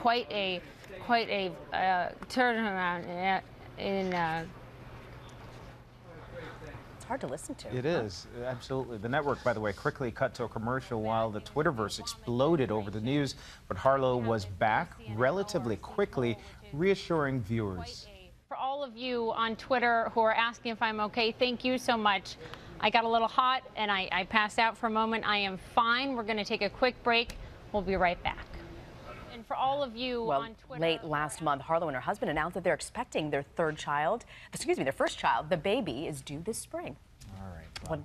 quite a turnaround in It's hard to listen to. It is, absolutely. The network, by the way, quickly cut to a commercial while the Twitterverse exploded over the news, but Harlow was back relatively quickly, reassuring viewers. For all of you on Twitter who are asking if I'm okay, thank you so much. I got a little hot and I passed out for a moment. I am fine. We're going to take a quick break. We'll be right back. And for all of you on Twitter. Late last month, Harlow and her husband announced that they're expecting their their first child. The baby is due this spring. All right.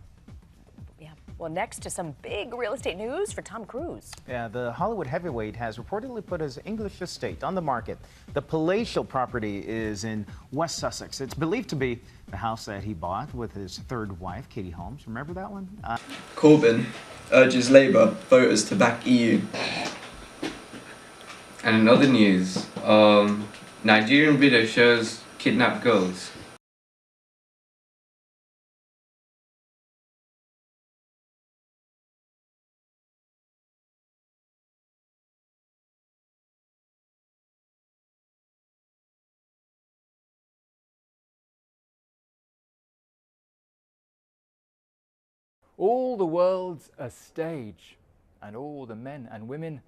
Well, next to some big real estate news for Tom Cruise. Yeah, the Hollywood heavyweight has reportedly put his English estate on the market. The palatial property is in West Sussex. It's believed to be the house that he bought with his third wife, Katie Holmes. Remember that one? Corbyn urges Labour voters to back EU. And in other news, Nigerian video shows kidnapped girls. All the world's a stage, and all the men and women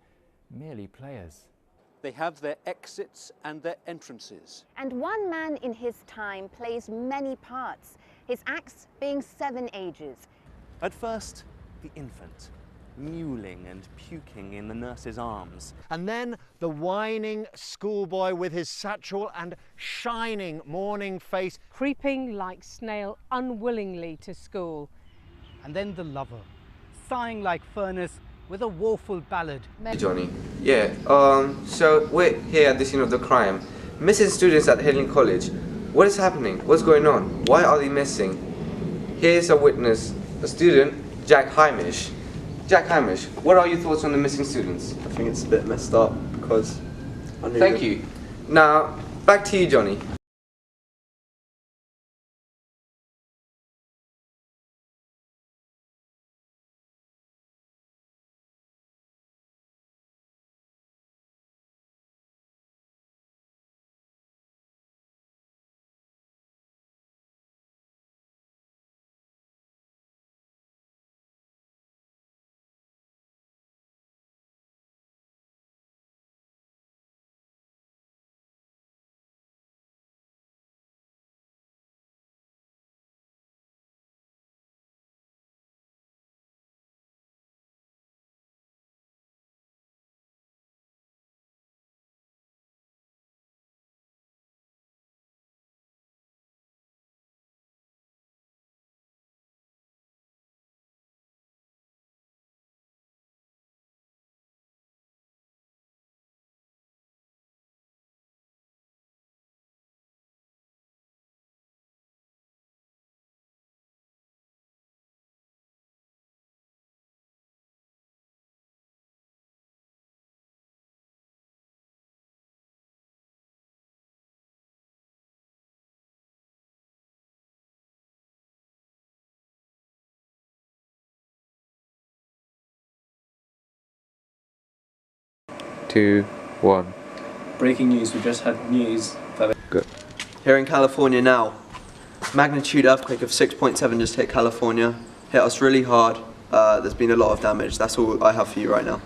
merely players. They have their exits and their entrances. And one man in his time plays many parts, his acts being 7 ages. At first, the infant, mewling and puking in the nurse's arms. And then the whining schoolboy with his satchel and shining morning face. Creeping like snail unwillingly to school. And then the lover, sighing like furnace with a woeful ballad. Johnny. Yeah, so we're here at the scene of the crime. Missing students at Heading College. What is happening? What's going on? Why are they missing? Here's a witness, a student, Jack Hamish. Jack Hamish, what are your thoughts on the missing students? I think it's a bit messed up because I knew Thank you. Now, back to you, Johnny. Two, one. breaking news. We just had news that Good. here in California now, magnitude earthquake of 6.7 just hit California. Hit us really hard. There's been a lot of damage. That's all I have for you right now.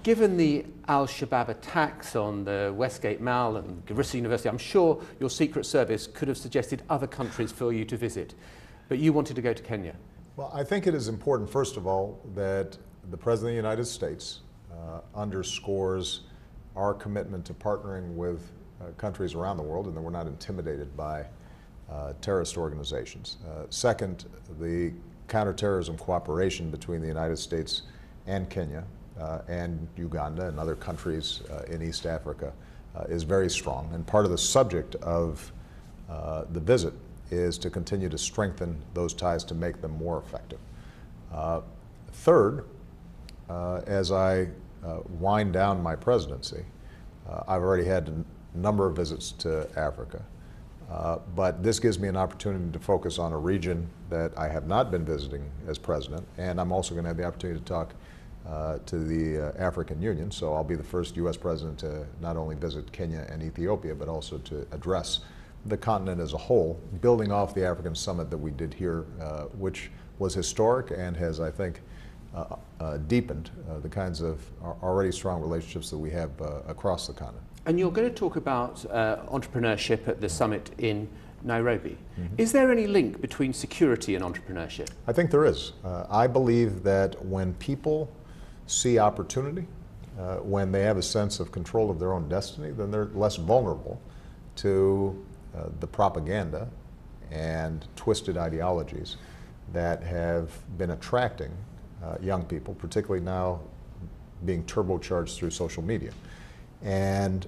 Given the Al-Shabaab attacks on the Westgate Mall and Garissa University, I'm sure your Secret Service could have suggested other countries for you to visit, but you wanted to go to Kenya. Well, I think it is important, first of all, that the President of the United States underscores our commitment to partnering with countries around the world and that we're not intimidated by terrorist organizations. Second, the counterterrorism cooperation between the United States and Kenya and Uganda and other countries in East Africa is very strong. And part of the subject of the visit is to continue to strengthen those ties to make them more effective. Third, as I wind down my presidency, I've already had a number of visits to Africa, but this gives me an opportunity to focus on a region that I have not been visiting as president, and I'm also going to have the opportunity to talk to the African Union, so I'll be the first U.S. president to not only visit Kenya and Ethiopia, but also to address the continent as a whole, building off the African summit that we did here, which was historic and has, I think, deepened the kinds of already strong relationships that we have across the continent. And you're going to talk about entrepreneurship at the summit in Nairobi. Mm-hmm. Is there any link between security and entrepreneurship? I think there is. I believe that when people see opportunity, when they have a sense of control of their own destiny, then they're less vulnerable to the propaganda and twisted ideologies that have been attracting young people, particularly now being turbocharged through social media. And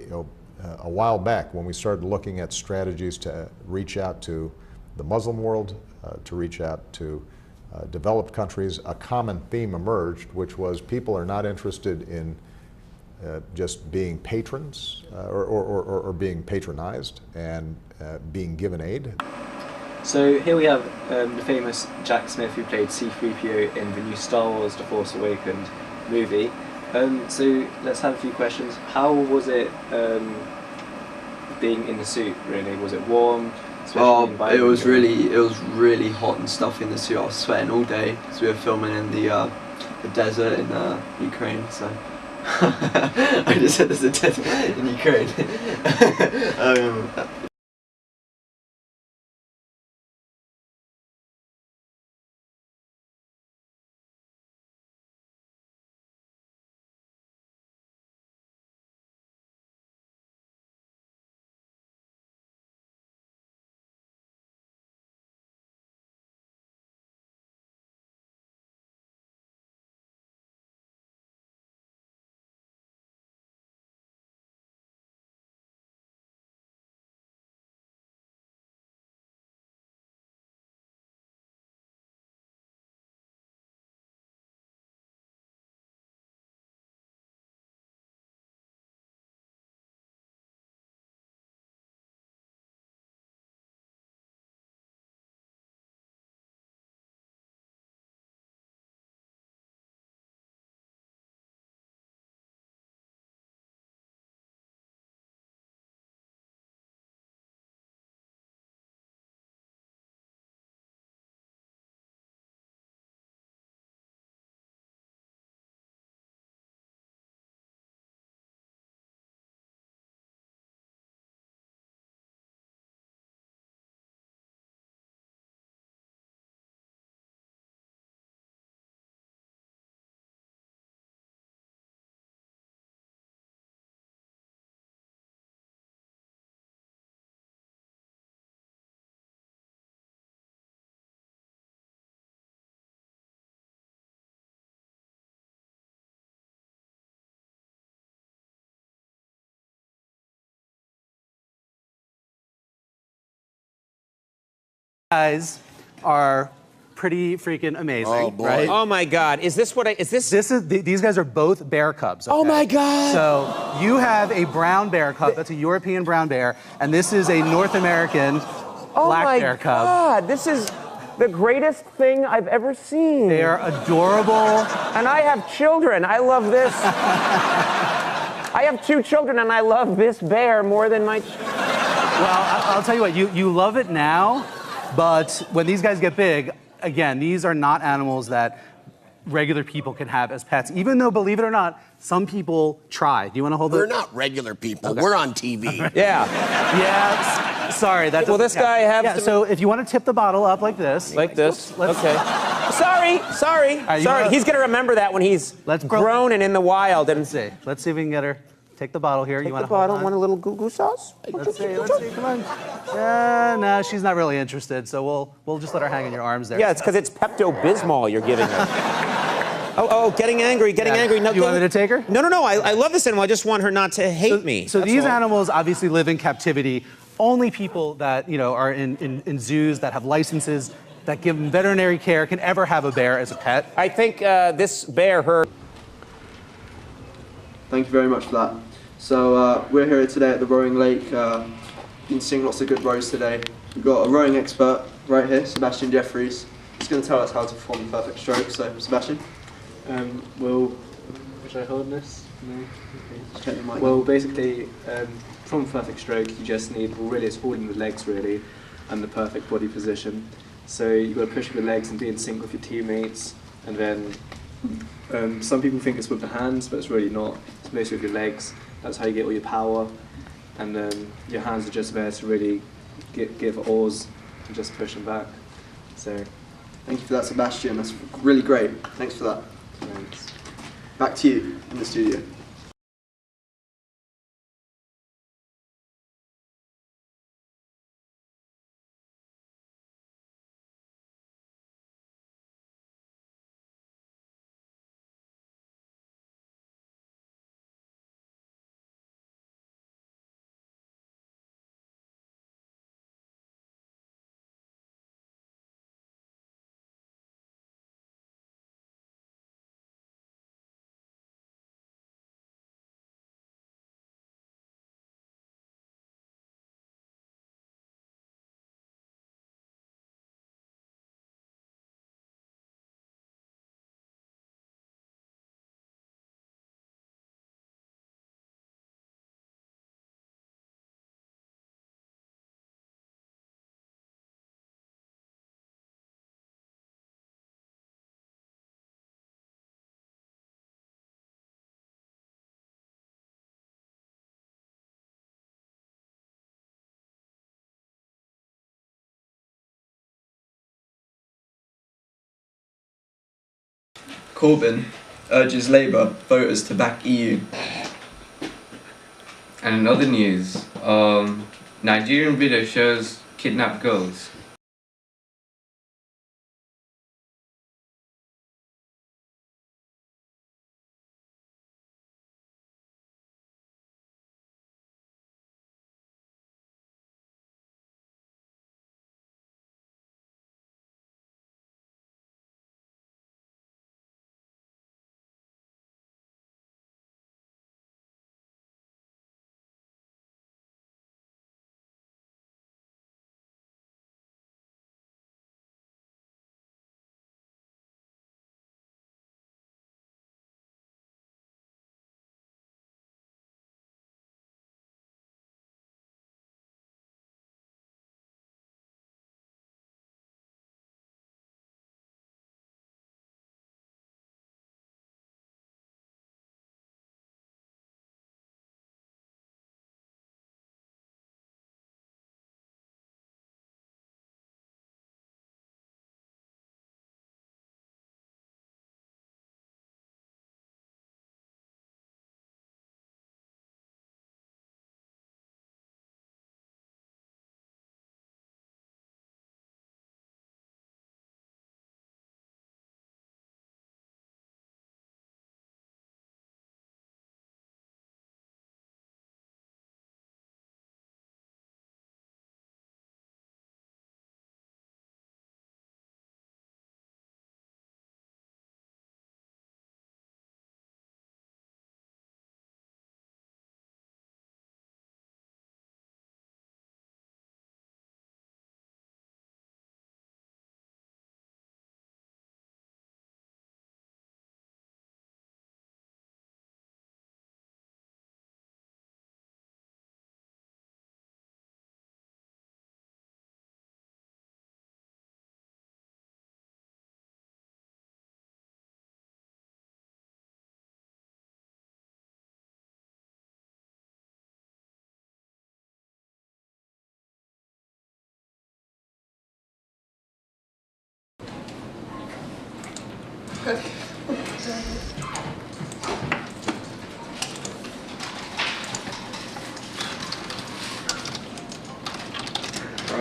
a while back, when we started looking at strategies to reach out to the Muslim world, to reach out to developed countries, a common theme emerged, which was people are not interested in just being patrons or being patronized and being given aid. So here we have the famous Jack Smith, who played C-3PO in the new Star Wars The Force Awakens movie. So let's have a few questions. How was it being in the suit, really? Was it warm? It was really hot and stuff in the suit. I was sweating all day because we were filming in the desert in Ukraine. So I just said there's a desert in Ukraine. Guys are pretty freaking amazing, Oh, boy. right? Oh, my God. Is this what These guys are both bear cubs. Okay? Oh, my God. So you have a brown bear cub. That's a European brown bear. And this is a North American black bear cub. God, this is the greatest thing I've ever seen. They are adorable. And I have children. I love this. I have 2 children, and I love this bear more than my... Well, I'll tell you what, you love it now, but when these guys get big, again, these are not animals that regular people can have as pets, even though, believe it or not, some people try. Do you want to hold We're it? not regular people. We're on TV. Yeah. Yeah, sorry. That Will this guy have Yeah, some- so if you want to tip the bottle up like this. Like this? Let's- Okay. Sorry. right, Sorry. He's going to remember that when he's grown and in the wild. And Let's see. Let's see if we can get her. Take the bottle here. Take You want the bottle. Want a little goo-goo sauce? Let's see. Come on. No, she's not really interested, so we'll just let her hang in your arms there. Yeah, it's because it's Pepto-Bismol you're giving her. Oh, getting angry. No, you want me to take her? No. I love this animal. I just want her not to hate me. So That's these all. animals obviously live in captivity. Only people that are in zoos that have licenses that give them veterinary care can ever have a bear as a pet. I think this bear heard. Thank you very much for that. So we're here today at the rowing lake. Been seeing lots of good rows today. We've got a rowing expert right here, Sebastian Jeffries. He's going to tell us how to perform the perfect stroke. So, Sebastian. Well, should I hold this? No. Okay. Just take the mic. Well, basically, from perfect stroke, you just need, well, really, it's all in the legs, really, and the perfect body position. So you've got to push with the legs and be in sync with your teammates. And then some people think it's with the hands, but it's really not. It's mostly with your legs. That's how you get all your power. And your hands are just there to really give oars and just push them back. So, thank you for that, Sebastian. That's really great. Thanks for that. thanks. Back to you in the studio. Corbyn urges Labour voters to back EU. And in other news, Nigerian video shows kidnapped girls. Alright,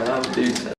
that would do.